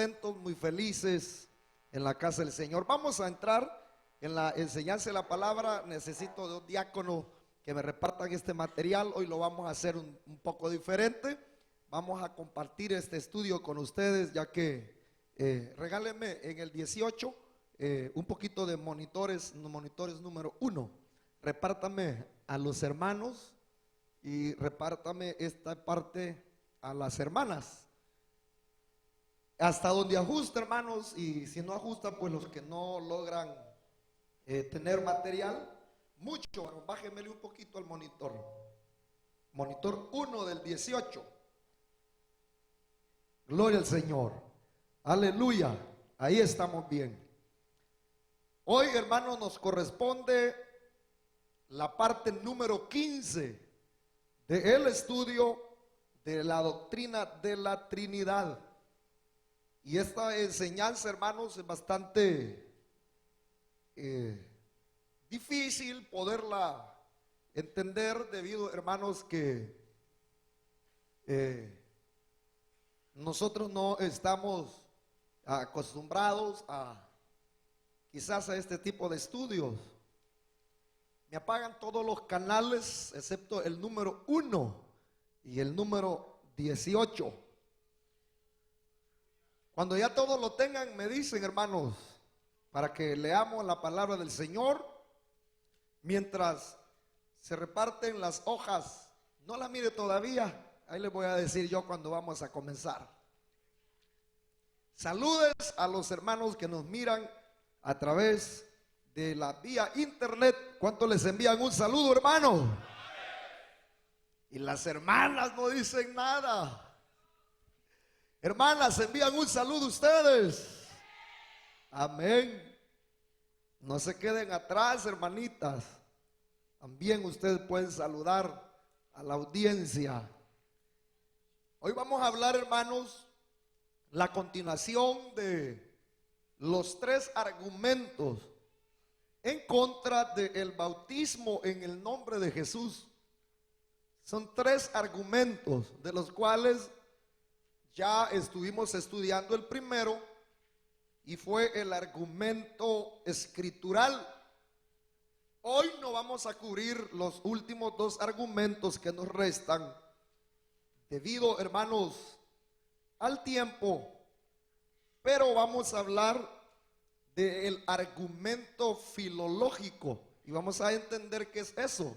contentos, muy felices en la casa del Señor. Vamos a entrar en la enseñanza de la palabra. Necesito de un diácono que me repartan este material. Hoy lo vamos a hacer un poco diferente. Vamos a compartir este estudio con ustedes, ya que regálenme en el 18 un poquito de monitores número 1. Repártame a los hermanos y repártame esta parte a las hermanas. Hasta donde ajusta, hermanos, y si no ajusta, pues los que no logran tener material, mucho, bueno, bájenmele un poquito al monitor. Monitor 1 del 18. Gloria al Señor. Aleluya. Ahí estamos bien. Hoy, hermanos, nos corresponde la parte número 15 del estudio de la doctrina de la Trinidad. Y esta enseñanza, hermanos, es bastante difícil poderla entender debido, hermanos, que nosotros no estamos acostumbrados quizás a este tipo de estudios. Me apagan todos los canales excepto el número 1 y el número 18. Cuando ya todos lo tengan, me dicen, hermanos, para que leamos la palabra del Señor mientras se reparten las hojas. No las mire todavía, ahí les voy a decir yo cuando vamos a comenzar. Saludes a los hermanos que nos miran a través de la vía internet. ¿Cuántos les envían un saludo, hermano? Y las hermanas no dicen nada. Hermanas, envían un saludo ustedes. Amén. No se queden atrás, hermanitas. También ustedes pueden saludar a la audiencia. Hoy vamos a hablar, hermanos, la continuación de los 3 argumentos en contra del bautismo en el nombre de Jesús. Son 3 argumentos de los cuales ya estuvimos estudiando el primero, y fue el argumento escritural. Hoy no vamos a cubrir los últimos 2 argumentos que nos restan, debido, hermanos, al tiempo, pero vamos a hablar del argumento filológico y vamos a entender qué es eso.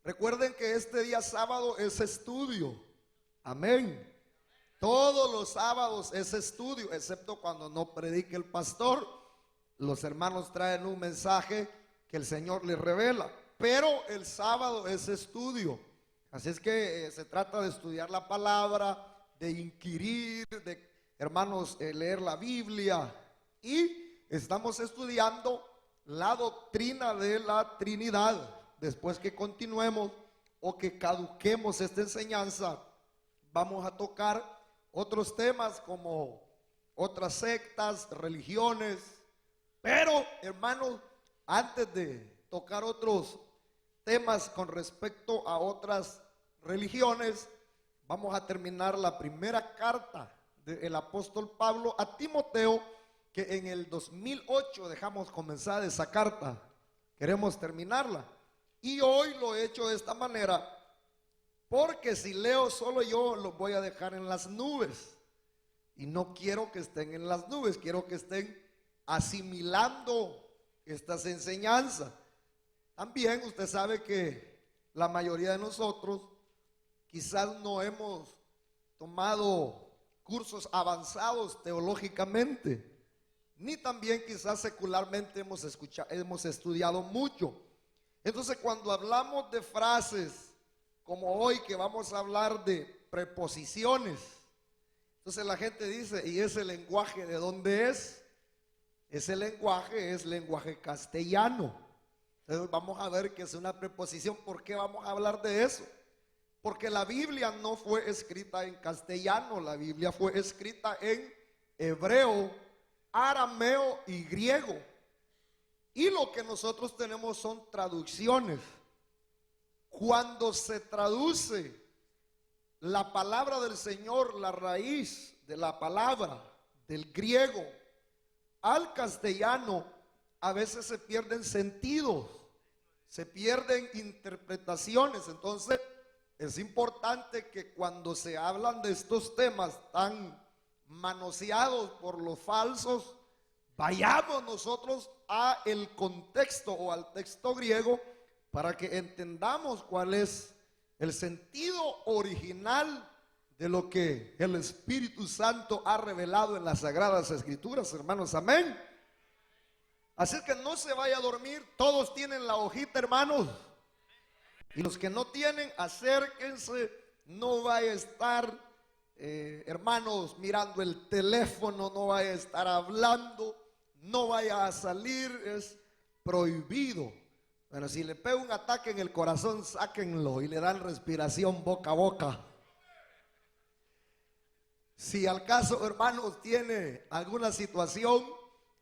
Recuerden que este día sábado es estudio. Amén. Todos los sábados es estudio, excepto cuando no predique el pastor. Los hermanos traen un mensaje que el Señor les revela, pero el sábado es estudio. Así es que se trata de estudiar la palabra, de inquirir, de, hermanos, leer la Biblia. Y estamos estudiando la doctrina de la Trinidad. Después que continuemos o que caduquemos esta enseñanza, vamos a tocar otros temas como otras sectas, religiones. Pero, hermanos, antes de tocar otros temas con respecto a otras religiones, vamos a terminar la primera carta del apóstol Pablo a Timoteo, que en el 2008 dejamos comenzar esa carta. Queremos terminarla. Y hoy lo he hecho de esta manera, porque si leo solo yo, los voy a dejar en las nubes. Y no quiero que estén en las nubes, quiero que estén asimilando estas enseñanzas. También usted sabe que la mayoría de nosotros quizás no hemos tomado cursos avanzados teológicamente, ni también quizás secularmente hemos estudiado mucho. Entonces, cuando hablamos de frases como hoy, que vamos a hablar de preposiciones, entonces la gente dice, ¿y ese lenguaje de dónde es? Ese lenguaje es lenguaje castellano. Entonces vamos a ver qué es una preposición. ¿Por qué vamos a hablar de eso? Porque la Biblia no fue escrita en castellano, la Biblia fue escrita en hebreo, arameo y griego. Y lo que nosotros tenemos son traducciones. Cuando se traduce la palabra del Señor, la raíz de la palabra del griego al castellano, a veces se pierden sentidos, se pierden interpretaciones. Entonces es importante que cuando se hablan de estos temas tan manoseados por los falsos, vayamos nosotros a el contexto o al texto griego para que entendamos cuál es el sentido original de lo que el Espíritu Santo ha revelado en las Sagradas Escrituras, hermanos. Amén. Así que no se vaya a dormir. Todos tienen la hojita, hermanos. Y los que no tienen, acérquense. No vaya a estar, hermanos, mirando el teléfono. No vaya a estar hablando. No vaya a salir. Es prohibido. Bueno, si le pega un ataque en el corazón, sáquenlo y le dan respiración boca a boca. Si al caso, hermanos, tiene alguna situación,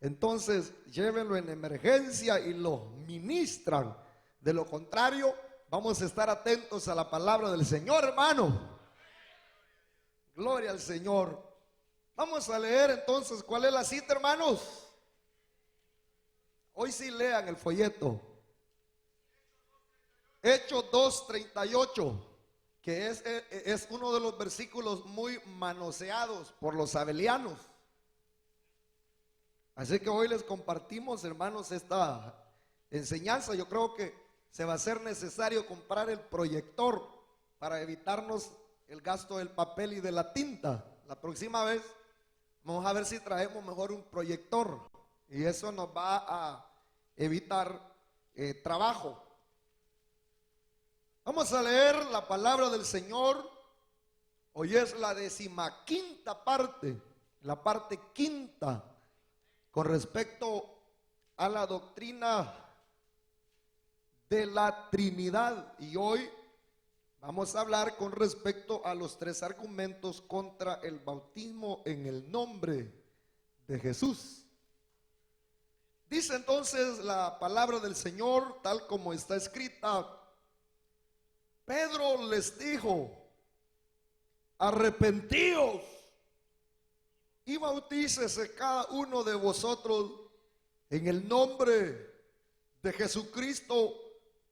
entonces llévenlo en emergencia y lo ministran. De lo contrario, vamos a estar atentos a la palabra del Señor, hermano. Gloria al Señor. Vamos a leer entonces cuál es la cita, hermanos. Hoy sí lean el folleto. Hechos 2:38, que es uno de los versículos muy manoseados por los sabelianos. Así que hoy les compartimos, hermanos, esta enseñanza. Yo creo que se va a hacer necesario comprar el proyector para evitarnos el gasto del papel y de la tinta. La próxima vez vamos a ver si traemos mejor un proyector y eso nos va a evitar trabajo. Vamos a leer la palabra del Señor. Hoy es la 15ª parte, la parte quinta, con respecto a la doctrina de la Trinidad. Y hoy vamos a hablar con respecto a los 3 argumentos contra el bautismo en el nombre de Jesús. Dice entonces la palabra del Señor, tal como está escrita. Pedro les dijo: arrepentíos y bautícese cada uno de vosotros en el nombre de Jesucristo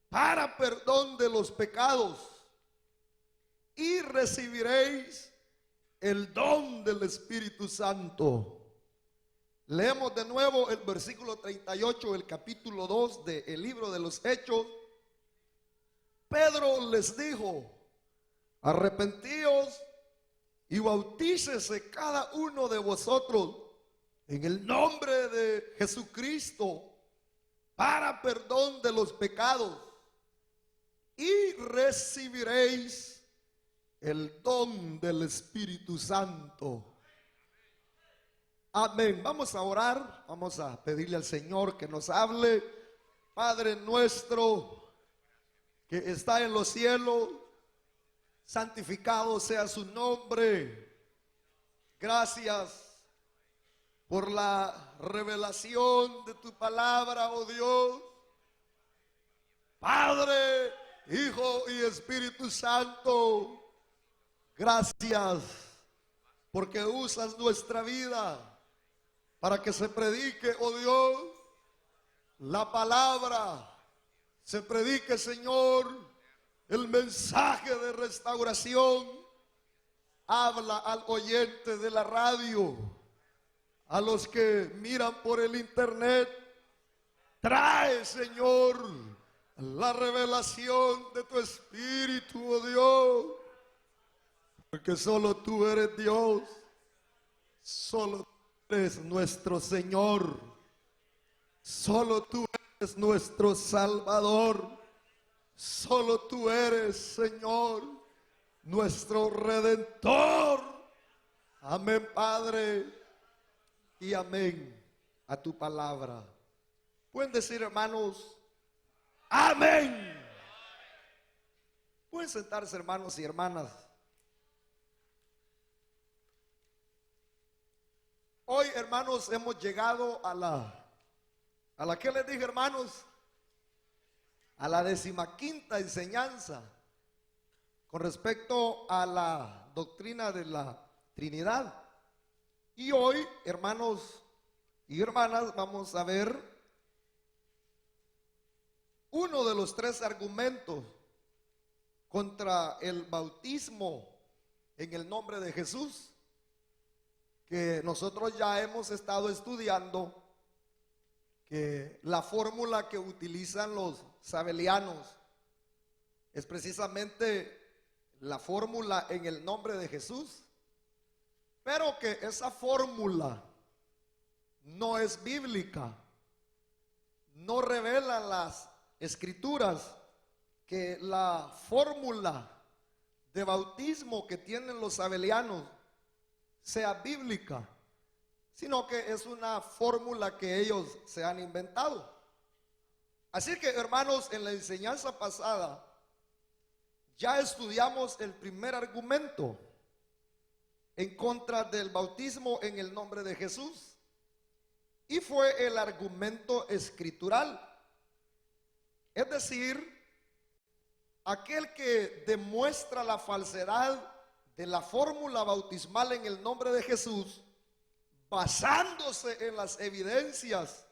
para perdón de los pecados, y recibiréis el don del Espíritu Santo. Leemos de nuevo el versículo 38 del capítulo 2 del libro de los Hechos. Pedro les dijo: arrepentíos y bautícese cada uno de vosotros en el nombre de Jesucristo para perdón de los pecados, y recibiréis el don del Espíritu Santo. Amén. Vamos a orar, vamos a pedirle al Señor que nos hable. Padre nuestro que está en los cielos, santificado sea su nombre. Gracias por la revelación de tu palabra, oh Dios. Padre, Hijo y Espíritu Santo, gracias porque usas nuestra vida para que se predique, oh Dios, la palabra. Se predique, Señor, el mensaje de restauración. Habla al oyente de la radio, a los que miran por el internet. Trae, Señor, la revelación de tu Espíritu, oh Dios, porque solo tú eres Dios, solo tú eres nuestro Señor, solo tú eres nuestro Salvador, solo tú eres, Señor, nuestro Redentor. Amén, Padre, y amén a tu palabra. Pueden decir, hermanos, amén. Pueden sentarse, hermanos y hermanas. Hoy, hermanos, hemos llegado a la que les dije, hermanos, a la 15ª enseñanza con respecto a la doctrina de la Trinidad. Y hoy, hermanos y hermanas, vamos a ver uno de los 3 argumentos contra el bautismo en el nombre de Jesús, que nosotros ya hemos estado estudiando, que la fórmula que utilizan los sabelianos es precisamente la fórmula en el nombre de Jesús, pero que esa fórmula no es bíblica, no revela las escrituras que la fórmula de bautismo que tienen los sabelianos sea bíblica, sino que es una fórmula que ellos se han inventado. Así que, hermanos, en la enseñanza pasada ya estudiamos el primer argumento en contra del bautismo en el nombre de Jesús, y fue el argumento escritural, es decir, aquel que demuestra la falsedad de la fórmula bautismal en el nombre de Jesús, basándose en las evidencias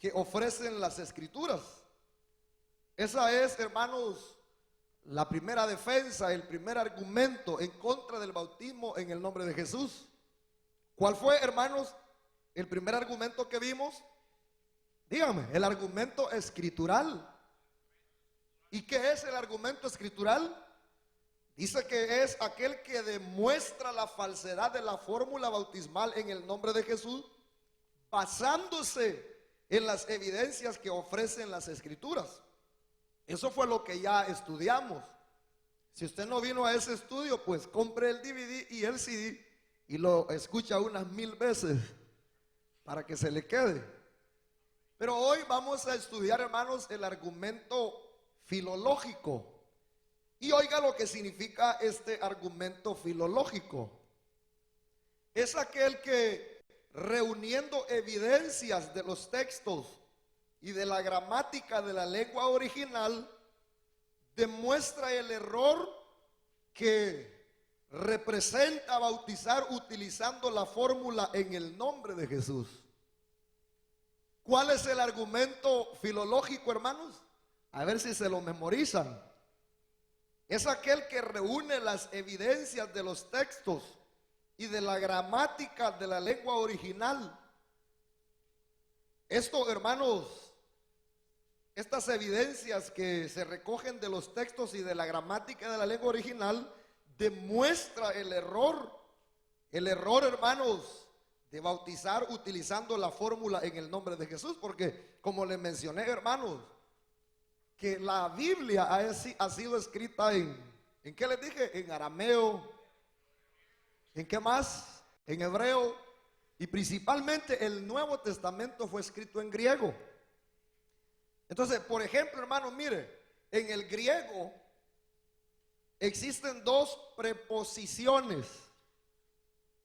que ofrecen las escrituras. Esa es, hermanos, la primera defensa, el primer argumento en contra del bautismo en el nombre de Jesús. ¿Cuál fue, hermanos, el primer argumento que vimos? Dígame, el argumento escritural. ¿Y qué es el argumento escritural? Dice que es aquel que demuestra la falsedad de la fórmula bautismal en el nombre de Jesús, basándose en las evidencias que ofrecen las escrituras. Eso fue lo que ya estudiamos. Si usted no vino a ese estudio, pues compre el DVD y el CD y lo escucha unas 1000 veces para que se le quede. Pero hoy vamos a estudiar, hermanos, el argumento filológico. Y oiga lo que significa este argumento filológico. Es aquel que, reuniendo evidencias de los textos y de la gramática de la lengua original, demuestra el error que representa bautizar utilizando la fórmula en el nombre de Jesús. ¿Cuál es el argumento filológico, hermanos? A ver si se lo memorizan. Es aquel que reúne las evidencias de los textos y de la gramática de la lengua original. Esto, hermanos, estas evidencias que se recogen de los textos y de la gramática de la lengua original demuestra el error, hermanos, de bautizar utilizando la fórmula en el nombre de Jesús, porque como les mencioné, hermanos, que la Biblia ha sido escrita ¿en qué les dije? En arameo, ¿en qué más? En hebreo, y principalmente el Nuevo Testamento fue escrito en griego. Entonces, por ejemplo, hermanos, mire, en el griego existen 2 preposiciones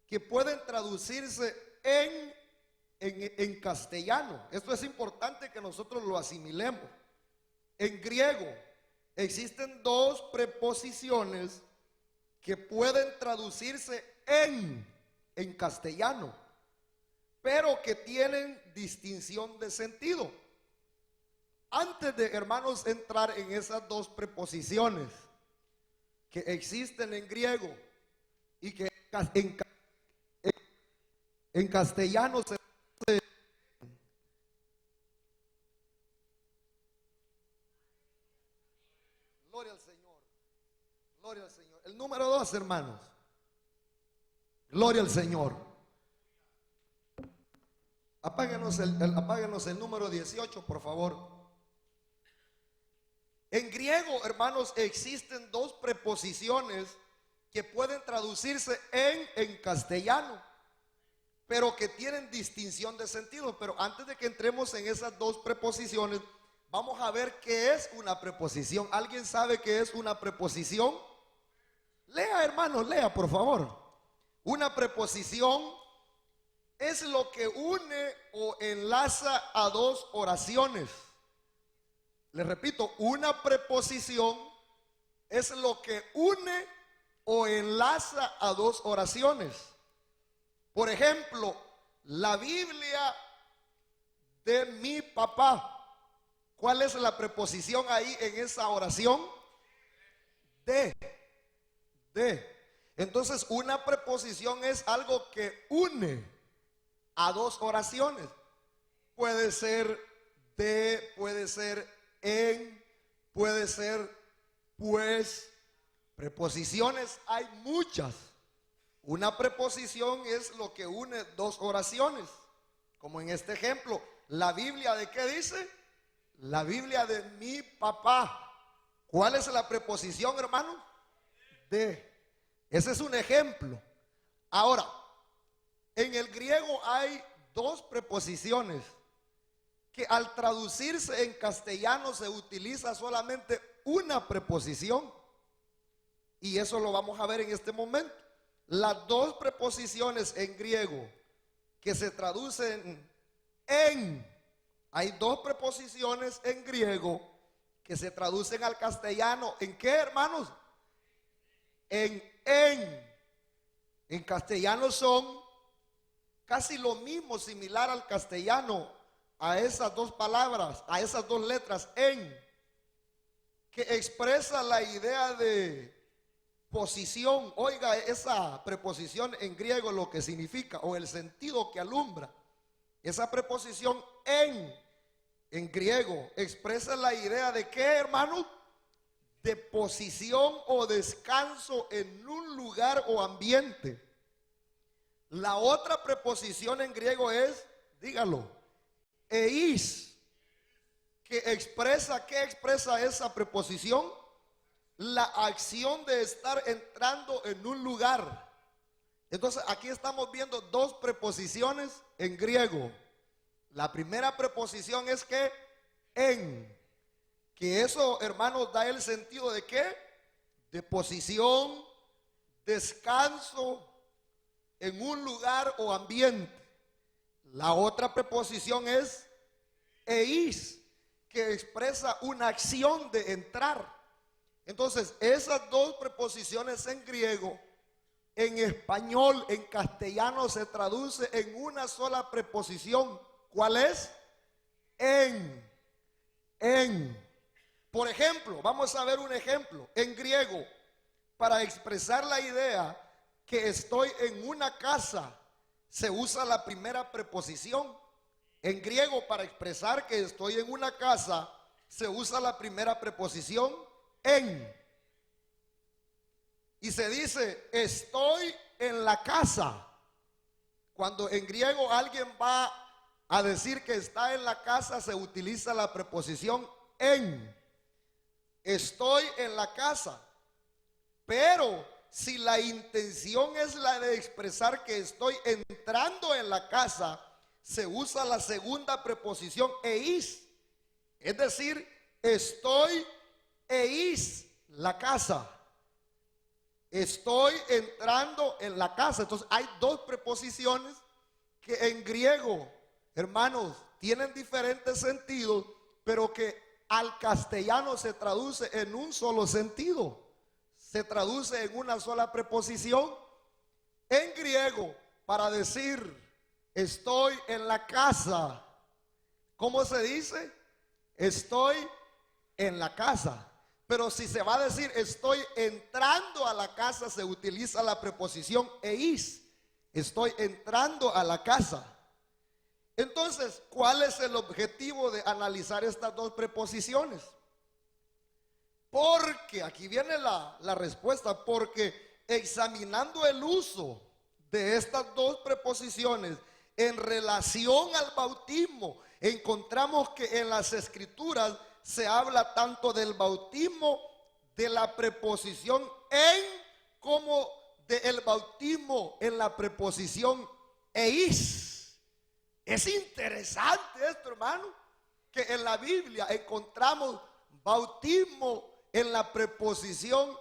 que pueden traducirse en castellano. Esto es importante que nosotros lo asimilemos. En griego existen 2 preposiciones que pueden traducirse en castellano, pero que tienen distinción de sentido. Antes de, hermanos, entrar en esas 2 preposiciones que existen en griego y que en castellano se gloria al Señor, gloria al Señor. El número 2, hermanos, gloria al Señor. Apáguenos el número 18, por favor. En griego, hermanos, existen 2 preposiciones que pueden traducirse en castellano, pero que tienen distinción de sentido. Pero antes de que entremos en esas 2 preposiciones, vamos a ver qué es una preposición. ¿Alguien sabe qué es una preposición? Lea, hermanos, lea, por favor. Una preposición es lo que une o enlaza a 2 oraciones. Les repito, una preposición es lo que une o enlaza a 2 oraciones. Por ejemplo, la Biblia de mi papá. ¿Cuál es la preposición ahí en esa oración? De. Entonces, una preposición es algo que une a dos oraciones. Puede ser de, puede ser en, puede ser pues. Preposiciones hay muchas. Una preposición es lo que une dos oraciones. Como en este ejemplo, la Biblia ¿de qué dice? La Biblia de mi papá. ¿Cuál es la preposición, hermano? De. Ese es un ejemplo. Ahora, en el griego hay dos preposiciones que al traducirse en castellano se utiliza solamente una preposición. Y eso lo vamos a ver en este momento. Las dos preposiciones en griego que se traducen en, hay dos preposiciones en griego que se traducen al castellano. ¿En qué, hermanos? En. En castellano son casi lo mismo, similar al castellano, a esas dos palabras, a esas dos letras, en, que expresa la idea de posición. Oiga esa preposición en griego lo que significa, o el sentido que alumbra. Esa preposición en griego expresa la idea de ¿qué, hermano? De posición o descanso en un lugar o ambiente. La otra preposición en griego es, dígalo, eis, que expresa, ¿qué expresa esa preposición? La acción de estar entrando en un lugar. Entonces aquí estamos viendo dos preposiciones en griego. La primera preposición es que que eso, hermanos, da el sentido de ¿qué? De posición, descanso en un lugar o ambiente. La otra preposición es eis, que expresa una acción de entrar. Entonces, esas dos preposiciones en griego, en español, en castellano se traduce en una sola preposición. ¿Cuál es? En. Por ejemplo, vamos a ver un ejemplo. En griego, para expresar la idea que estoy en una casa, se usa la primera preposición. En griego, para expresar que estoy en una casa, se usa la primera preposición, en. Y se dice, estoy en la casa. Cuando en griego alguien va a decir que está en la casa, se utiliza la preposición en. Estoy en la casa. Pero si la intención es la de expresar que estoy entrando en la casa, se usa la segunda preposición eis. Es decir, estoy eis la casa. Estoy entrando en la casa. Entonces hay dos preposiciones que en griego, hermanos, tienen diferentes sentidos, pero que al castellano se traduce en un solo sentido. Se traduce en una sola preposición. En griego, para decir estoy en la casa, ¿cómo se dice? Estoy en la casa. Pero si se va a decir estoy entrando a la casa, se utiliza la preposición eis. Estoy entrando a la casa. Entonces, ¿cuál es el objetivo de analizar estas dos preposiciones? Porque, aquí viene la respuesta, porque examinando el uso de estas dos preposiciones en relación al bautismo, encontramos que en las escrituras se habla tanto del bautismo, de la preposición en, como del bautismo en la preposición eis. Es interesante esto, hermano, que en la Biblia encontramos bautismo en la preposición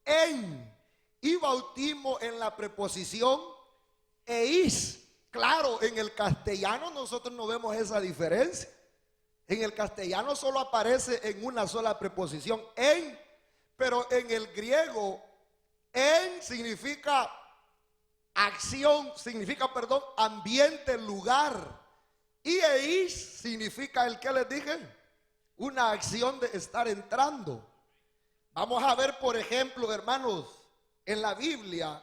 en y bautismo en la preposición eis. Claro, en el castellano nosotros no vemos esa diferencia. En el castellano solo aparece en una sola preposición, en, pero en el griego, en significa acción significa, perdón, ambiente, lugar. Y eis significa el que les dije, una acción de estar entrando. Vamos a ver, por ejemplo, hermanos, en la Biblia,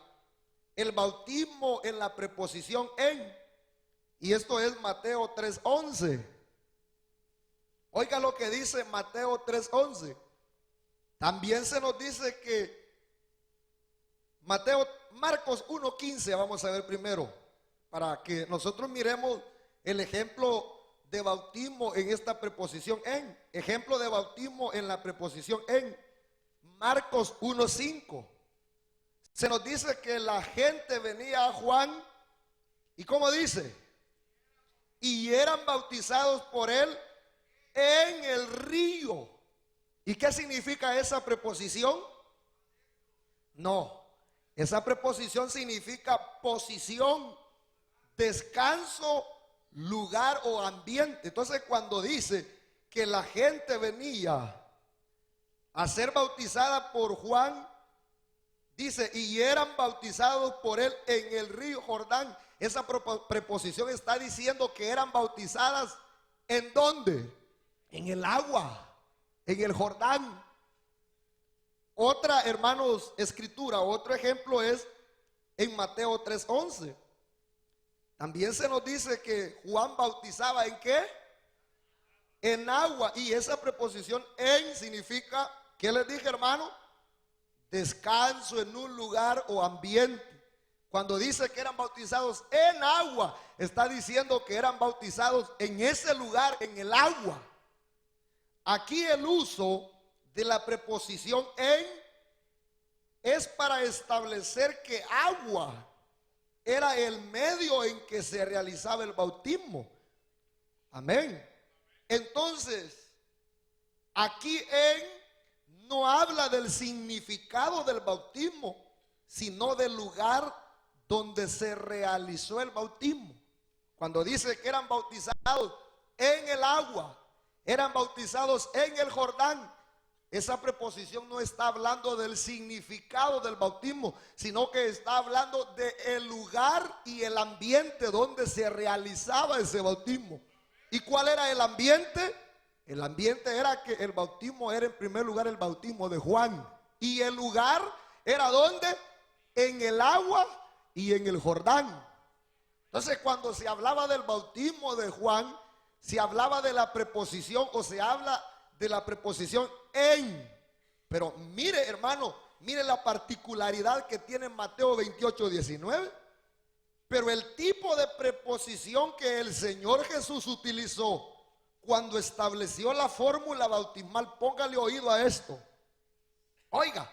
el bautismo en la preposición en, y esto es Mateo 3:11. Oiga lo que dice Mateo 3:11. También se nos dice que Marcos 1:15, vamos a ver primero, para que nosotros miremos el ejemplo de bautismo en esta preposición en. Ejemplo de bautismo en la preposición en. Marcos 1:5. Se nos dice que la gente venía a Juan y ¿cómo dice? Y eran bautizados por él en el río. ¿Y qué significa esa preposición? No, esa preposición significa posición, descanso, lugar o ambiente. Entonces cuando dice que la gente venía a ser bautizada por Juan, dice, y eran bautizados por él en el río Jordán. Esa preposición está diciendo que eran bautizadas ¿en dónde? En el agua, en el Jordán. Otra, hermanos, escritura, otro ejemplo es en Mateo 3:11. También se nos dice que Juan bautizaba ¿en qué? En agua. Y esa preposición en significa, ¿qué les dije, hermano? Descanso en un lugar o ambiente. Cuando dice que eran bautizados en agua, está diciendo que eran bautizados en ese lugar, en el agua. Aquí el uso de la preposición en es para establecer que agua era el medio en que se realizaba el bautismo. Amén. Entonces, aquí en no habla del significado del bautismo, sino del lugar donde se realizó el bautismo. Cuando dice que eran bautizados en el agua, eran bautizados en el Jordán, esa preposición no está hablando del significado del bautismo, sino que está hablando del lugar y el ambiente donde se realizaba ese bautismo. ¿Y cuál era el ambiente? El ambiente era que el bautismo era en primer lugar el bautismo de Juan. Y el lugar era ¿dónde? En el agua y en el Jordán. Entonces cuando se hablaba del bautismo de Juan, se hablaba de la preposición o se habla de la preposición en. Pero mire, hermano, mire la particularidad que tiene Mateo 28:19. Pero el tipo de preposición que el Señor Jesús utilizó cuando estableció la fórmula bautismal, póngale oído a esto. Oiga,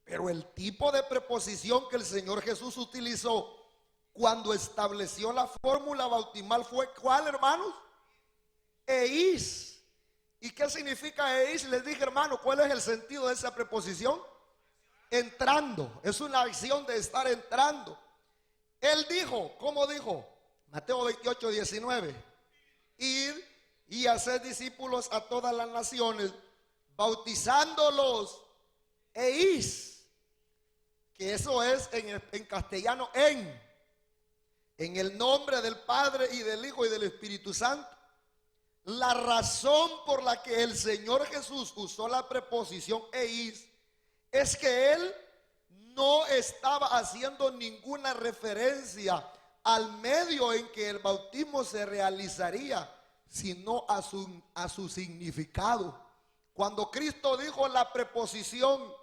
pero el tipo de preposición que el Señor Jesús utilizó cuando estableció la fórmula bautismal fue ¿cuál, hermanos? Eis. ¿Y qué significa eis? Les dije, hermano, ¿cuál es el sentido de esa preposición? Entrando. Es una acción de estar entrando. Él dijo, ¿cómo dijo? Mateo 28:19. Ir y hacer discípulos a todas las naciones, bautizándolos eis, que eso es en castellano en el nombre del Padre y del Hijo y del Espíritu Santo. La razón por la que el Señor Jesús usó la preposición eis es que Él no estaba haciendo ninguna referencia al medio en que el bautismo se realizaría, sino a su significado. Cuando Cristo dijo la preposición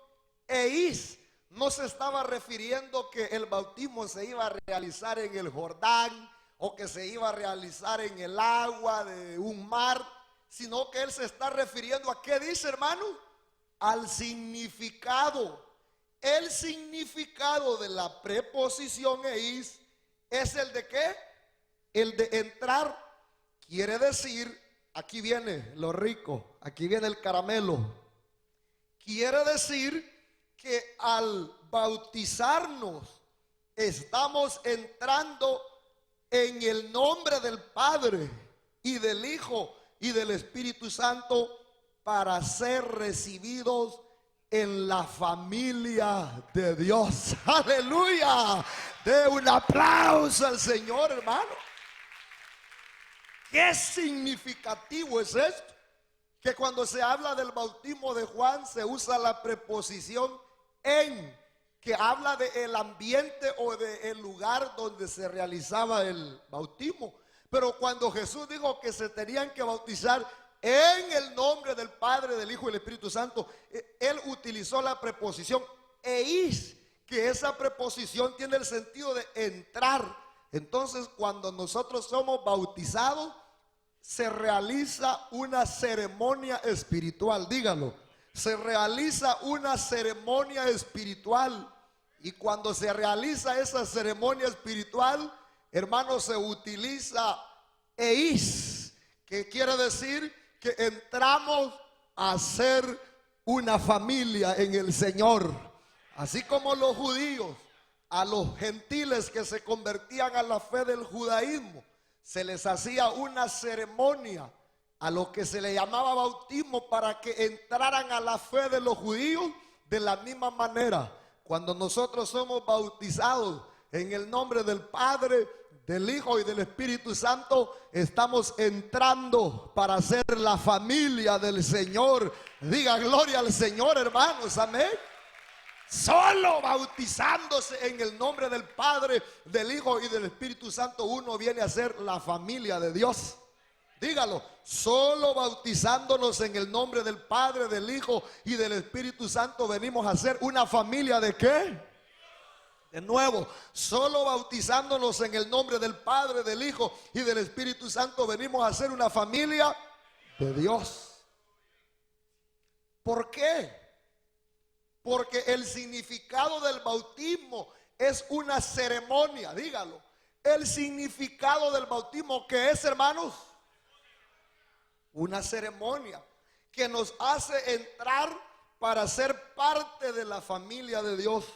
eis, no se estaba refiriendo que el bautismo se iba a realizar en el Jordán o que se iba a realizar en el agua de un mar, sino que Él se está refiriendo a ¿qué dice, hermano? Al significado. El significado de la preposición eis es el de ¿qué? El de entrar. Quiere decir, aquí viene lo rico, aquí viene el caramelo. Quiere decir que al bautizarnos estamos entrando en el nombre del Padre y del Hijo y del Espíritu Santo para ser recibidos en la familia de Dios. Aleluya. De un aplauso al Señor, hermano. ¿Qué significativo es esto? Que cuando se habla del bautismo de Juan se usa la preposición en, que habla del ambiente o del lugar donde se realizaba el bautismo. Pero cuando Jesús dijo que se tenían que bautizar en el nombre del Padre, del Hijo y del Espíritu Santo, Él utilizó la preposición eis, que esa preposición tiene el sentido de entrar. Entonces, cuando nosotros somos bautizados, se realiza una ceremonia espiritual, dígalo. Se realiza una ceremonia espiritual. Y cuando se realiza esa ceremonia espiritual, hermanos, se utiliza eis, que quiere decir que entramos a ser una familia en el Señor. Así como los judíos, a los gentiles que se convertían a la fe del judaísmo, se les hacía una ceremonia a lo que se le llamaba bautismo para que entraran a la fe de los judíos. De la misma manera, cuando nosotros somos bautizados en el nombre del Padre, del Hijo y del Espíritu Santo, estamos entrando para ser la familia del Señor. Diga gloria al Señor, hermanos, amén. Solo bautizándose en el nombre del Padre, del Hijo y del Espíritu Santo, uno viene a ser la familia de Dios. Dígalo, solo bautizándonos en el nombre del Padre, del Hijo y del Espíritu Santo venimos a ser una familia ¿de qué? De nuevo, solo bautizándonos en el nombre del Padre, del Hijo y del Espíritu Santo venimos a ser una familia de Dios. ¿Por qué? Porque el significado del bautismo es una ceremonia, dígalo. El significado del bautismo, ¿qué es, hermanos? Una ceremonia que nos hace entrar para ser parte de la familia de Dios.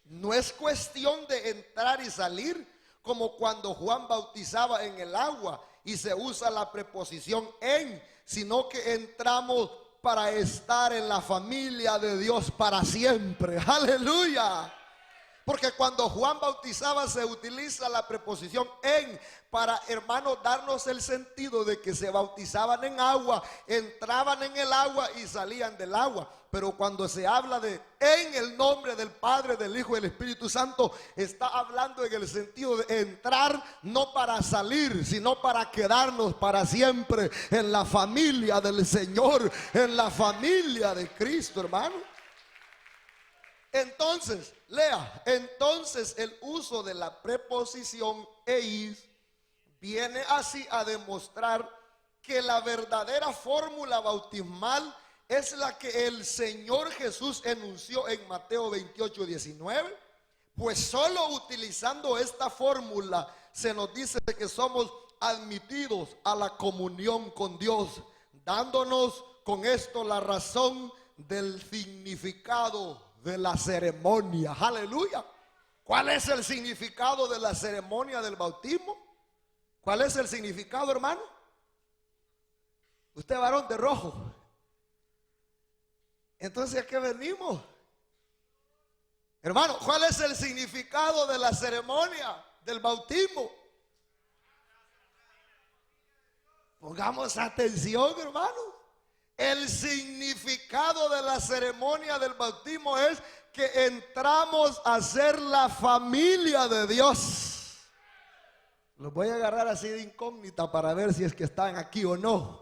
No es cuestión de entrar y salir como cuando Juan bautizaba en el agua y se usa la preposición en, sino que entramos para estar en la familia de Dios para siempre. Aleluya. Porque cuando Juan bautizaba se utiliza la preposición en para, hermanos, darnos el sentido de que se bautizaban en agua, entraban en el agua y salían del agua. Pero cuando se habla de en el nombre del Padre, del Hijo y del Espíritu Santo, está hablando en el sentido de entrar no para salir, sino para quedarnos para siempre en la familia del Señor, en la familia de Cristo, hermano. Entonces, lea, entonces el uso de la preposición eis viene así a demostrar que la verdadera fórmula bautismal es la que el Señor Jesús enunció en Mateo 28:19, pues solo utilizando esta fórmula se nos dice que somos admitidos a la comunión con Dios, dándonos con esto la razón del significado de la ceremonia. Aleluya. ¿Cuál es el significado de la ceremonia del bautismo? ¿Cuál es el significado, hermano? Usted, varón de rojo. Entonces, ¿a qué venimos? Hermano, ¿cuál es el significado de la ceremonia del bautismo? Pongamos atención, hermano. El significado de la ceremonia del bautismo es que entramos a ser la familia de Dios. Los voy a agarrar así de incógnita para ver si es que están aquí o no.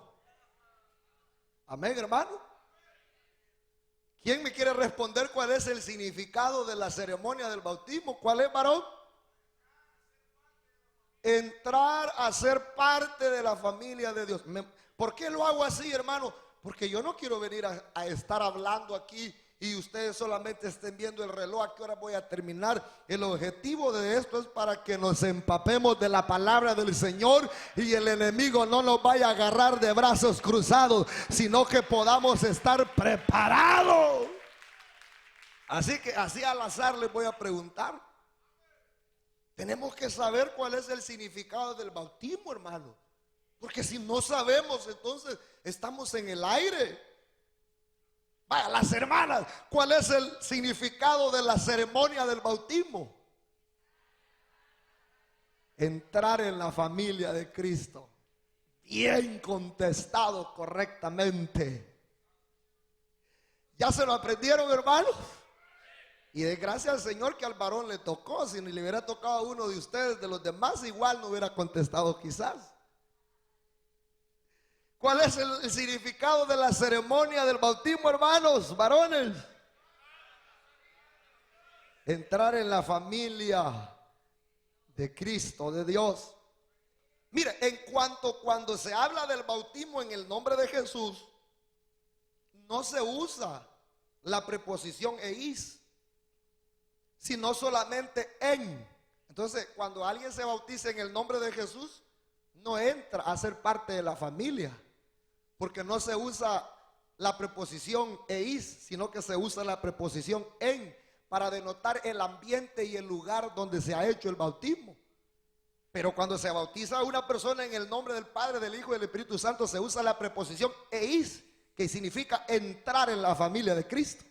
Amén, hermano. ¿Quién me quiere responder cuál es el significado de la ceremonia del bautismo? ¿Cuál es, varón? Entrar a ser parte de la familia de Dios. ¿Por qué lo hago así, hermano? Porque yo no quiero venir a estar hablando aquí y ustedes solamente estén viendo el reloj a qué hora voy a terminar. El objetivo de esto es para que nos empapemos de la palabra del Señor y el enemigo no nos vaya a agarrar de brazos cruzados, sino que podamos estar preparados. Así que así al azar les voy a preguntar. Tenemos que saber cuál es el significado del bautismo, hermano. Porque si no sabemos, entonces estamos en el aire. Vaya, las hermanas, ¿cuál es el significado de la ceremonia del bautismo? Entrar en la familia de Cristo. Bien contestado correctamente. ¿Ya se lo aprendieron, hermanos? Y de gracias al Señor que al varón le tocó. Si no le hubiera tocado a uno de ustedes, de los demás, igual no hubiera contestado quizás. ¿Cuál es el significado de la ceremonia del bautismo, hermanos, varones? Entrar en la familia de Cristo, de Dios. Mire, cuando se habla del bautismo en el nombre de Jesús, no se usa la preposición eis, sino solamente en. Entonces, cuando alguien se bautiza en el nombre de Jesús, no entra a ser parte de la familia, porque no se usa la preposición eis, sino que se usa la preposición en, para denotar el ambiente y el lugar donde se ha hecho el bautismo. Pero cuando se bautiza a una persona en el nombre del Padre, del Hijo y del Espíritu Santo, se usa la preposición eis, que significa entrar en la familia de Cristo,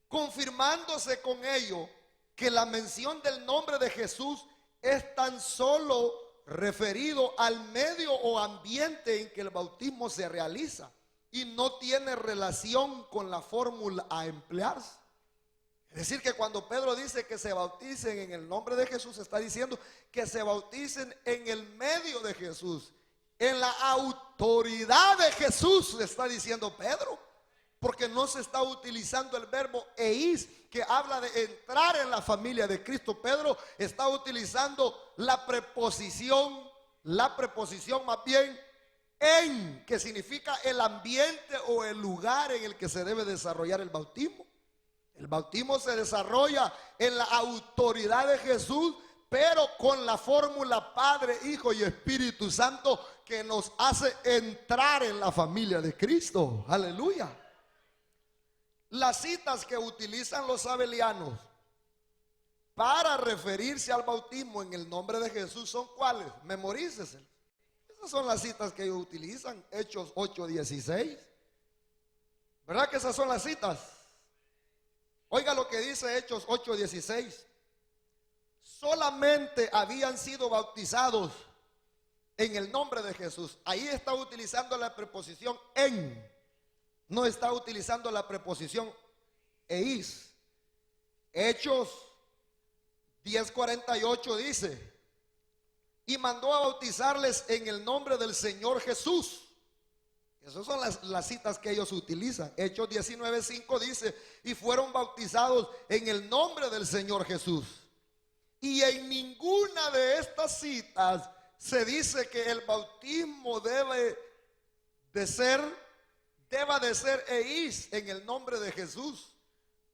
confirmándose con ello que la mención del nombre de Jesús es tan solo referido al medio o ambiente en que el bautismo se realiza y no tiene relación con la fórmula a emplearse. Es decir, que cuando Pedro dice que se bauticen en el nombre de Jesús, está diciendo que se bauticen en el medio de Jesús, en la autoridad de Jesús, le está diciendo Pedro, porque no se está utilizando el verbo eis, que habla de entrar en la familia de Cristo. Pedro está utilizando la preposición más bien en, que significa el ambiente o el lugar en el que se debe desarrollar el bautismo. El bautismo se desarrolla en la autoridad de Jesús, pero con la fórmula Padre, Hijo y Espíritu Santo, que nos hace entrar en la familia de Cristo. Aleluya. Las citas que utilizan los sabelianos para referirse al bautismo en el nombre de Jesús son ¿cuáles? Memoríceselas. Esas son las citas que ellos utilizan. Hechos 8:16. ¿Verdad que esas son las citas? Oiga lo que dice Hechos 8:16. Solamente habían sido bautizados en el nombre de Jesús. Ahí está utilizando la preposición en. No está utilizando la preposición eis. Hechos 10:48 dice: y mandó a bautizarles en el nombre del Señor Jesús. Esas son las citas que ellos utilizan. Hechos 19:5 dice: y fueron bautizados en el nombre del Señor Jesús. Y en ninguna de estas citas se dice que el bautismo deba de ser eis en el nombre de Jesús,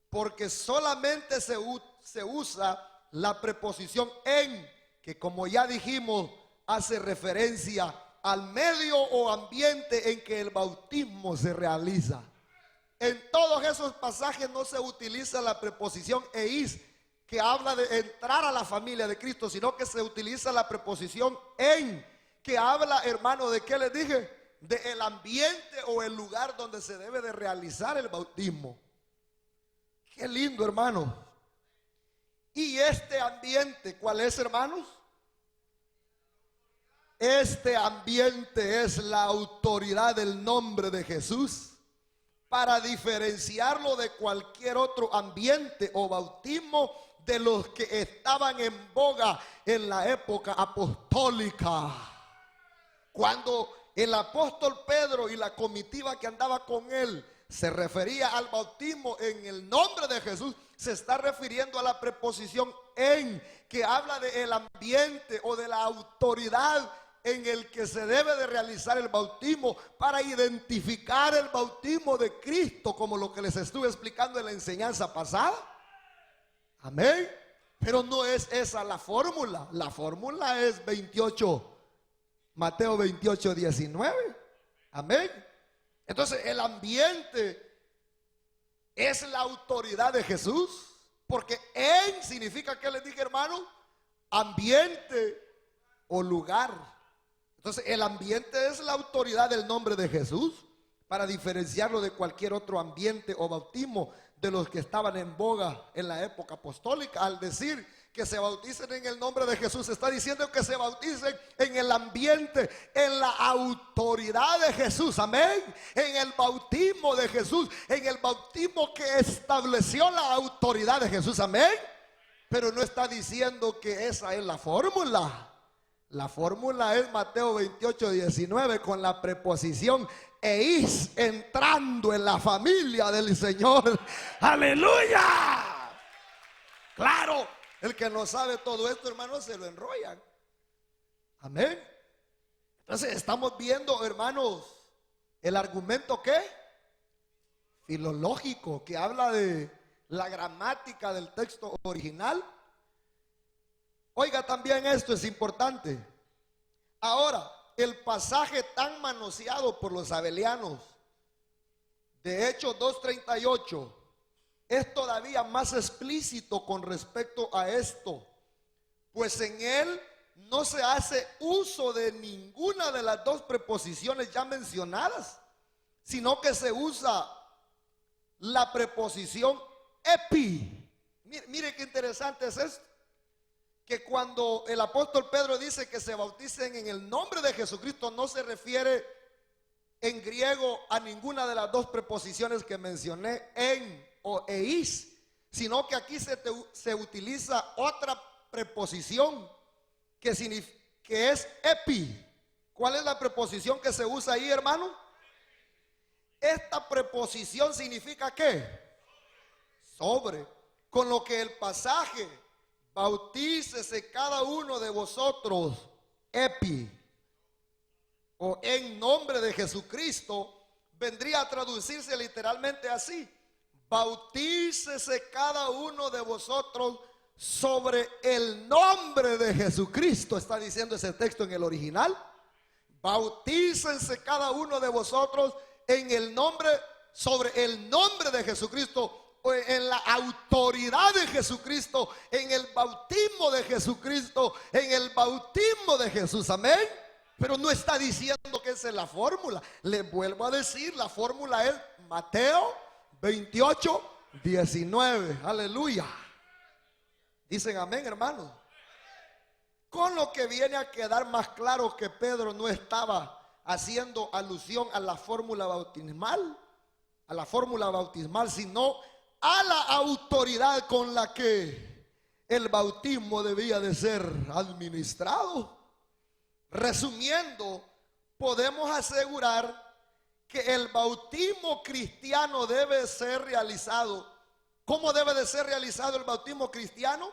porque solamente se usa la preposición en, que como ya dijimos hace referencia al medio o ambiente en que el bautismo se realiza. En todos esos pasajes no se utiliza la preposición eis, que habla de entrar a la familia de Cristo, sino que se utiliza la preposición en, que habla, hermano, ¿de qué les dije? De el ambiente o el lugar donde se debe de realizar el bautismo. Qué lindo, hermano. Y este ambiente, ¿cuál es, hermanos? Este ambiente es la autoridad del nombre de Jesús, para diferenciarlo de cualquier otro ambiente o bautismo de los que estaban en boga en la época apostólica. Cuando el apóstol Pedro y la comitiva que andaba con él se refería al bautismo en el nombre de Jesús, se está refiriendo a la preposición en, que habla del ambiente o de la autoridad en el que se debe de realizar el bautismo, para identificar el bautismo de Cristo, como lo que les estuve explicando en la enseñanza pasada. Amén. Pero no es esa la fórmula. La fórmula es Mateo 28:19. Amén. Entonces el ambiente es la autoridad de Jesús, porque en significa, ¿qué les dije, hermano? Ambiente o lugar. Entonces el ambiente es la autoridad del nombre de Jesús, para diferenciarlo de cualquier otro ambiente o bautismo de los que estaban en boga en la época apostólica. Al decir que se bauticen en el nombre de Jesús, está diciendo que se bauticen en el ambiente, en la autoridad de Jesús, amén, en el bautismo de Jesús, en el bautismo que estableció la autoridad de Jesús, amén. Pero no está diciendo que esa es la fórmula. La fórmula es Mateo 28:19 con la preposición eis, entrando en la familia del Señor. ¡Aleluya! Claro, el que no sabe todo esto, hermanos, se lo enrollan. Amén. Entonces estamos viendo, hermanos, el argumento ¿qué? Filológico, que habla de la gramática del texto original. Oiga, también esto es importante. Ahora, el pasaje tan manoseado por los sabelianos de Hechos 2:38 es todavía más explícito con respecto a esto, pues en él no se hace uso de ninguna de las dos preposiciones ya mencionadas, sino que se usa la preposición epi. Mire qué interesante es esto, que cuando el apóstol Pedro dice que se bauticen en el nombre de Jesucristo, no se refiere en griego a ninguna de las dos preposiciones que mencioné, en o eis, sino que aquí se utiliza otra preposición que es epi. ¿Cuál es la preposición que se usa ahí, hermano? Esta preposición significa ¿qué? Sobre. Con lo que el pasaje, bautícese cada uno de vosotros, epi, o en nombre de Jesucristo, vendría a traducirse literalmente así: bautícese cada uno de vosotros sobre el nombre de Jesucristo. Está diciendo ese texto en el original. Bautícense cada uno de vosotros en el nombre, sobre el nombre de Jesucristo, en la autoridad de Jesucristo, en el bautismo de Jesucristo, en el bautismo de Jesús, amén. Pero no está diciendo que esa es la fórmula. Les vuelvo a decir, la fórmula es Mateo 28:19, aleluya. Dicen amén, hermanos. Con lo que viene a quedar más claro que Pedro no estaba haciendo alusión a la fórmula bautismal, sino a la autoridad con la que el bautismo debía de ser administrado. Resumiendo, podemos asegurar que el bautismo cristiano debe ser realizado. ¿Cómo debe de ser realizado el bautismo cristiano?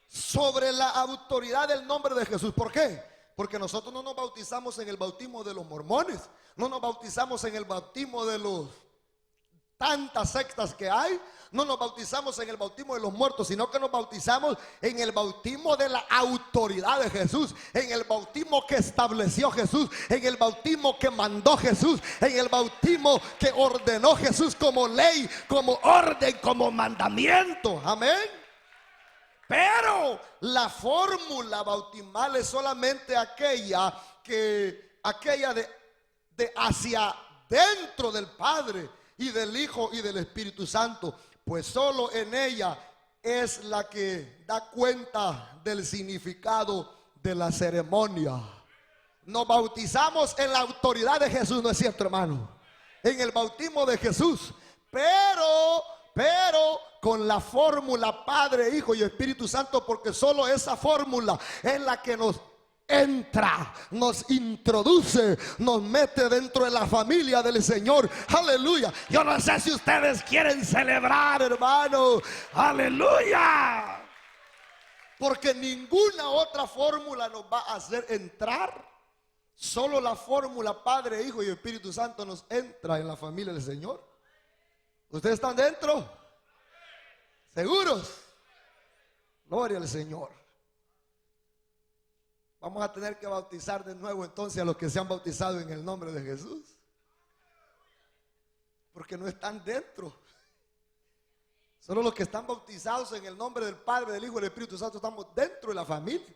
Sobre la autoridad del nombre de Jesús. ¿Por qué? Porque nosotros no nos bautizamos en el bautismo de los mormones, no nos bautizamos en el bautismo de los tantas sectas que hay, no nos bautizamos en el bautismo de los muertos, sino que nos bautizamos en el bautismo de la autoridad de Jesús, en el bautismo que estableció Jesús, en el bautismo que mandó Jesús, en el bautismo que ordenó Jesús como ley, como orden, como mandamiento. Amén. Pero la fórmula bautismal es solamente aquella de hacia dentro del Padre y del Hijo y del Espíritu Santo, pues solo en ella es la que da cuenta del significado de la ceremonia. Nos bautizamos en la autoridad de Jesús, ¿no es cierto, hermano? En el bautismo de Jesús, pero con la fórmula Padre, Hijo y Espíritu Santo, porque solo esa fórmula es la que nos entra, nos introduce, nos mete dentro de la familia del Señor. Aleluya. Yo no sé si ustedes quieren celebrar, hermano. Aleluya. Porque ninguna otra fórmula nos va a hacer entrar. Solo la fórmula Padre, Hijo y Espíritu Santo nos entra en la familia del Señor. ¿Ustedes están dentro? ¿Seguros? Gloria al Señor. Vamos a tener que bautizar de nuevo entonces a los que se han bautizado en el nombre de Jesús, porque no están dentro. Solo los que están bautizados en el nombre del Padre, del Hijo y del Espíritu Santo estamos dentro de la familia.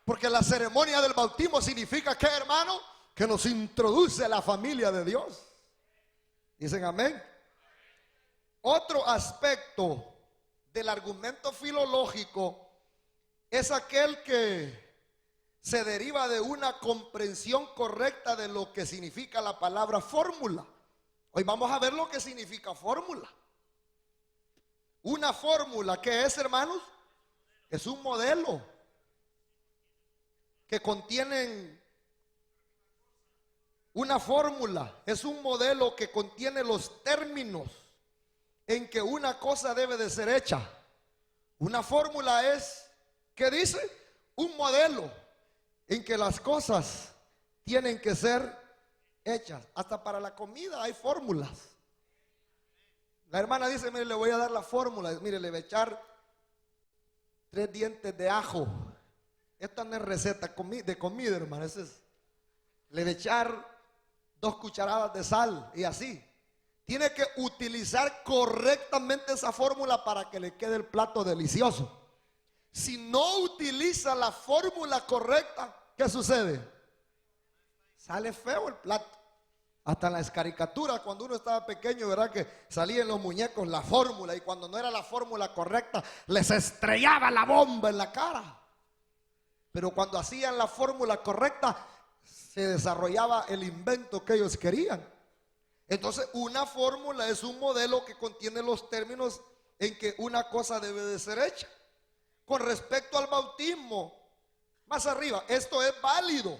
Porque la ceremonia del bautismo significa ¿qué, hermano? que nos introduce a la familia de Dios. Dicen amén. Otro aspecto del argumento filológico es aquel que se deriva de una comprensión correcta de lo que significa la palabra fórmula. Hoy vamos a ver lo que significa fórmula. Una fórmula, ¿qué es, hermanos? Es un modelo que contiene una fórmula, es un modelo que contiene los términos en que una cosa debe de ser hecha. Una fórmula es, ¿qué dice? Un modelo en que las cosas tienen que ser hechas. Hasta para la comida hay fórmulas. La hermana dice, mire, le voy a dar la fórmula. Mire, le voy a echar 3 dientes de ajo. Esta no es receta de comida, hermano. Le voy a echar 2 cucharadas de sal y así. Tiene que utilizar correctamente esa fórmula para que le quede el plato delicioso. Si no utiliza la fórmula correcta, ¿qué sucede? Sale feo el plato. Hasta en las caricaturas, cuando uno estaba pequeño, ¿verdad? Que salían los muñecos la fórmula, y cuando no era la fórmula correcta, les estrellaba la bomba en la cara. Pero cuando hacían la fórmula correcta, se desarrollaba el invento que ellos querían. Entonces, una fórmula es un modelo que contiene los términos en que una cosa debe de ser hecha. Con respecto al bautismo, más arriba, esto es válido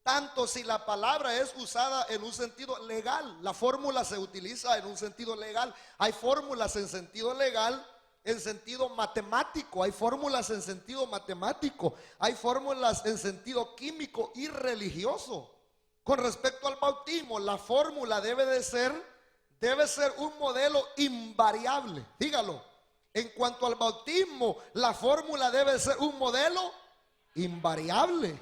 tanto si la palabra es usada en un sentido legal. La fórmula se utiliza en un sentido legal. Hay fórmulas en sentido legal, en sentido matemático. Hay fórmulas en sentido matemático. Hay fórmulas en sentido químico y religioso. Con respecto al bautismo, la fórmula debe ser un modelo invariable. Dígalo. En cuanto al bautismo, la fórmula debe ser un modelo invariable,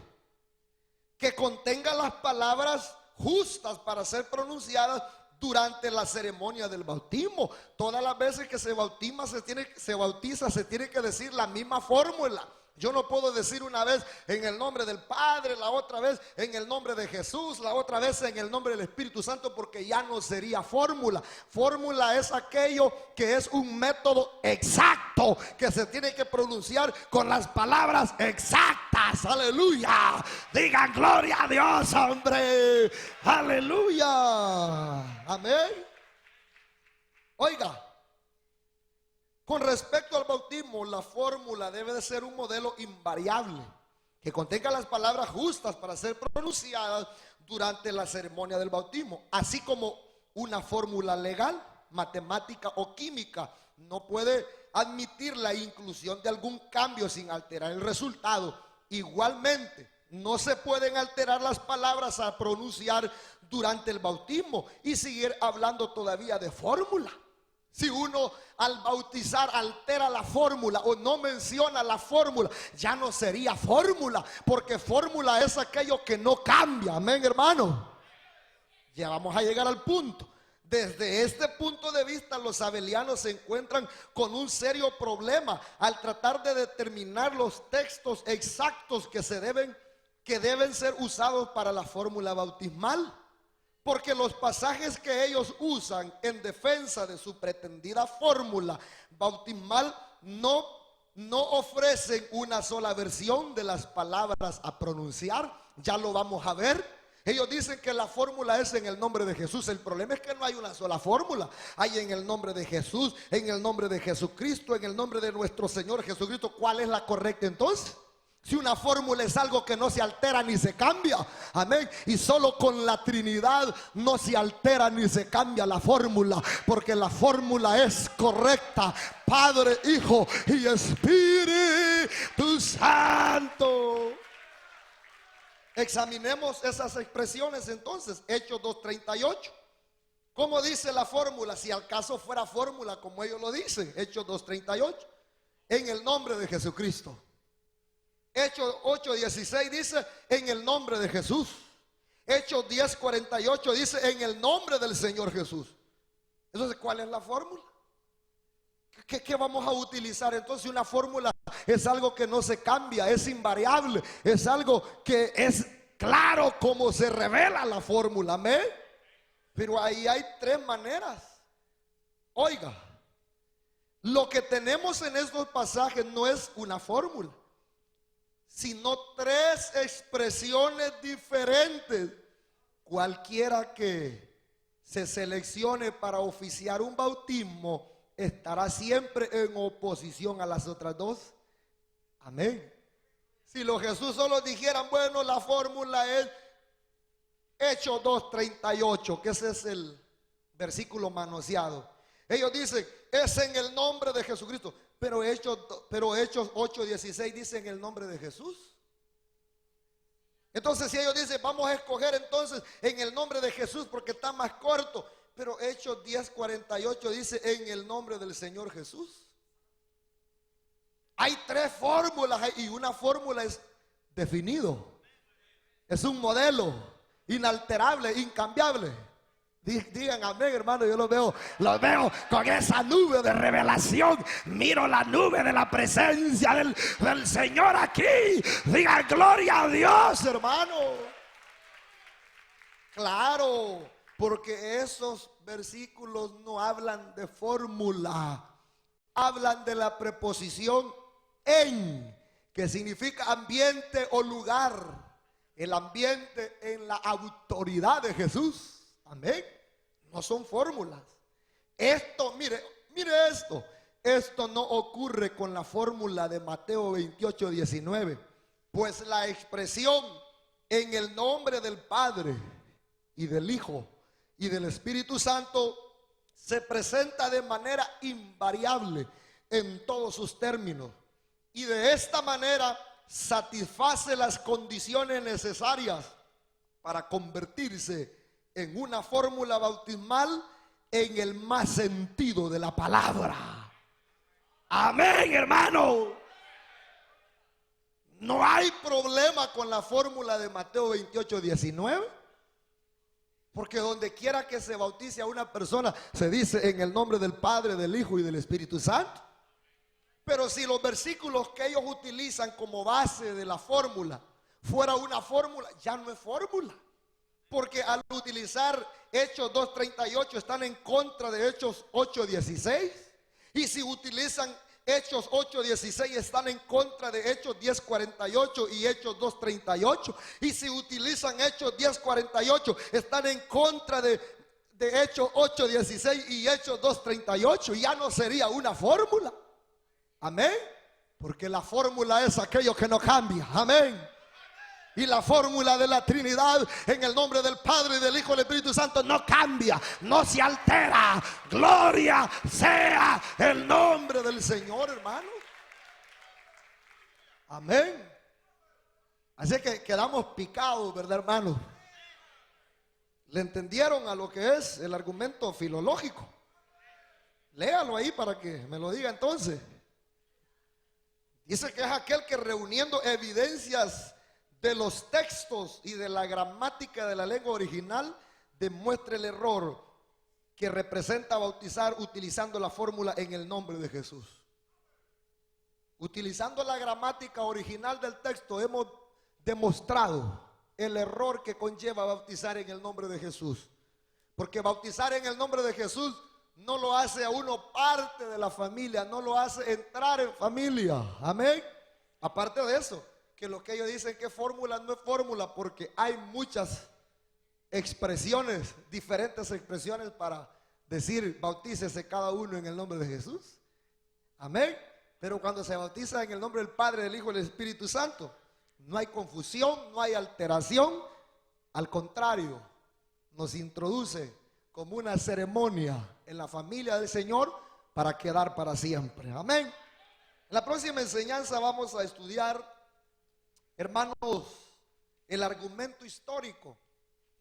que contenga las palabras justas para ser pronunciadas durante la ceremonia del bautismo. Todas las veces que se bautiza, se tiene que decir la misma fórmula. Yo no puedo decir una vez en el nombre del Padre, la otra vez en el nombre de Jesús, la otra vez en el nombre del Espíritu Santo, porque ya no sería fórmula. Fórmula es aquello que es un método exacto, que se tiene que pronunciar con las palabras exactas. Aleluya. Digan gloria a Dios, hombre. Aleluya. Amén. Oiga. Con respecto al bautismo, la fórmula debe de ser un modelo invariable, que contenga las palabras justas para ser pronunciadas durante la ceremonia del bautismo, así como una fórmula legal, matemática o química no puede admitir la inclusión de algún cambio sin alterar el resultado. Igualmente, no se pueden alterar las palabras a pronunciar durante el bautismo y seguir hablando todavía de fórmula. Si uno al bautizar altera la fórmula o no menciona la fórmula, ya no sería fórmula, porque fórmula es aquello que no cambia. Amén, hermano. Ya vamos a llegar al punto. Desde este punto de vista, los sabelianos se encuentran con un serio problema al tratar de determinar los textos exactos que deben ser usados para la fórmula bautismal. Porque los pasajes que ellos usan en defensa de su pretendida fórmula bautismal no ofrecen una sola versión de las palabras a pronunciar. Ya lo vamos a ver. Ellos dicen que la fórmula es en el nombre de Jesús. El problema es que no hay una sola fórmula. Hay en el nombre de Jesús, en el nombre de Jesucristo, en el nombre de nuestro Señor Jesucristo. ¿Cuál es la correcta entonces? Si una fórmula es algo que no se altera ni se cambia, amén. Y solo con la Trinidad no se altera ni se cambia la fórmula, porque la fórmula es correcta. Padre, Hijo y Espíritu Santo. Examinemos esas expresiones entonces. Hechos 2:38. ¿Cómo dice la fórmula? Si al caso fuera fórmula como ellos lo dicen. Hechos 2:38. En el nombre de Jesucristo. Hechos 8:16 dice en el nombre de Jesús. Hechos 10:48 dice en el nombre del Señor Jesús. Entonces, ¿cuál es la fórmula? ¿Qué vamos a utilizar? Entonces, una fórmula es algo que no se cambia, es invariable, es algo que es claro cómo se revela la fórmula, amén. Pero ahí hay tres maneras. Oiga, lo que tenemos en estos pasajes no es una fórmula, sino tres expresiones diferentes. Cualquiera que se seleccione para oficiar un bautismo estará siempre en oposición a las otras dos. Amén. Si los Jesús solo dijeran, bueno, la fórmula es Hechos 2:38, que ese es el versículo manoseado. Ellos dicen, es en el nombre de Jesucristo. Pero Hechos 8:16 dice en el nombre de Jesús. Entonces si ellos dicen, vamos a escoger entonces en el nombre de Jesús porque está más corto. Pero Hechos 10:48 dice en el nombre del Señor Jesús. Hay tres fórmulas y una fórmula es definido. Es un modelo inalterable, incambiable. Digan amén, hermano. Yo los veo con esa nube de revelación. Miro la nube de la presencia del Señor aquí. Digan gloria a Dios, hermano. Claro, porque esos versículos no hablan de fórmula, hablan de la preposición en, que significa ambiente o lugar. El ambiente en la autoridad de Jesús. Amén. No son fórmulas. Esto, mire esto. Esto no ocurre con la fórmula de Mateo 28:19. Pues la expresión en el nombre del Padre y del Hijo y del Espíritu Santo se presenta de manera invariable en todos sus términos. Y de esta manera satisface las condiciones necesarias para convertirse en una fórmula bautismal en el más sentido de la palabra. Amén, hermano. No hay problema con la fórmula de Mateo 28:19, porque donde quiera que se bautice a una persona se dice en el nombre del Padre, del Hijo y del Espíritu Santo. Pero si los versículos que ellos utilizan como base de la fórmula fuera una fórmula, ya no es fórmula. Porque al utilizar Hechos 2:38 están en contra de Hechos 8:16. Y si utilizan Hechos 8:16 están en contra de Hechos 10:48 y Hechos 2:38. Y si utilizan Hechos 10:48 están en contra de Hechos 8:16 y Hechos 2:38. Ya no sería una fórmula. Amén. Porque la fórmula es aquello que no cambia. Amén. Y la fórmula de la Trinidad en el nombre del Padre, del Hijo y del Espíritu Santo no cambia, no se altera. Gloria sea el nombre del Señor, hermano. Amén. Así que quedamos picados, ¿verdad, hermano? ¿Le entendieron a lo que es el argumento filológico? Léalo ahí para que me lo diga entonces. Dice que es aquel que reuniendo evidencias de los textos y de la gramática de la lengua original demuestra el error que representa bautizar utilizando la fórmula en el nombre de Jesús. Utilizando la gramática original del texto hemos demostrado el error que conlleva bautizar en el nombre de Jesús. Porque bautizar en el nombre de Jesús no lo hace a uno parte de la familia, no lo hace entrar en familia. Amén. Aparte de eso, que lo que ellos dicen que fórmula no es fórmula, porque hay muchas expresiones, diferentes expresiones para decir bautícese cada uno en el nombre de Jesús. Amén. Pero cuando se bautiza en el nombre del Padre, del Hijo y del Espíritu Santo, no hay confusión, no hay alteración. Al contrario, nos introduce como una ceremonia en la familia del Señor para quedar para siempre. Amén. En la próxima enseñanza vamos a estudiar, hermanos, el argumento histórico.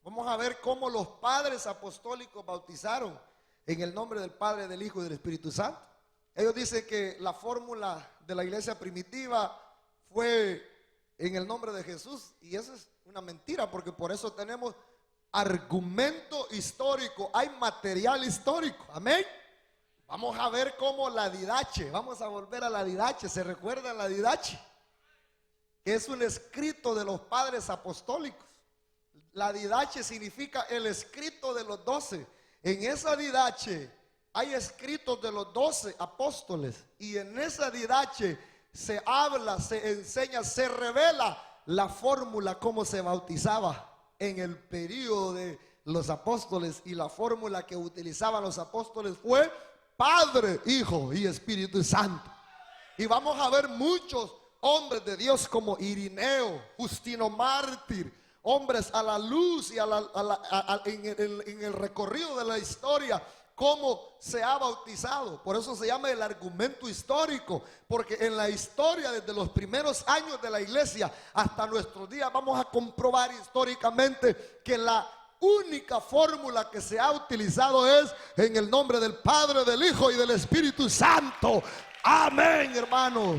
Vamos a ver cómo los padres apostólicos bautizaron en el nombre del Padre, del Hijo y del Espíritu Santo. Ellos dicen que la fórmula de la iglesia primitiva fue en el nombre de Jesús, y eso es una mentira, porque por eso tenemos argumento histórico, hay material histórico. Amén. Vamos a ver cómo la didache, vamos a volver a la didache. ¿Se recuerda la didache? es un escrito de los padres apostólicos. La didache significa el escrito de los 12. En esa didache hay escritos de los 12 apóstoles, y en esa didache se habla, se enseña, se revela la fórmula cómo se bautizaba en el periodo de los apóstoles, y la fórmula que utilizaban los apóstoles fue Padre, Hijo y Espíritu Santo. Y vamos a ver muchos hombres de Dios como Irineo, Justino Mártir, hombres a la luz y en el recorrido de la historia, cómo se ha bautizado. Por eso se llama el argumento histórico, porque en la historia, desde los primeros años de la iglesia hasta nuestros días, vamos a comprobar históricamente que la única fórmula que se ha utilizado es en el nombre del Padre, del Hijo y del Espíritu Santo. Amén, hermano.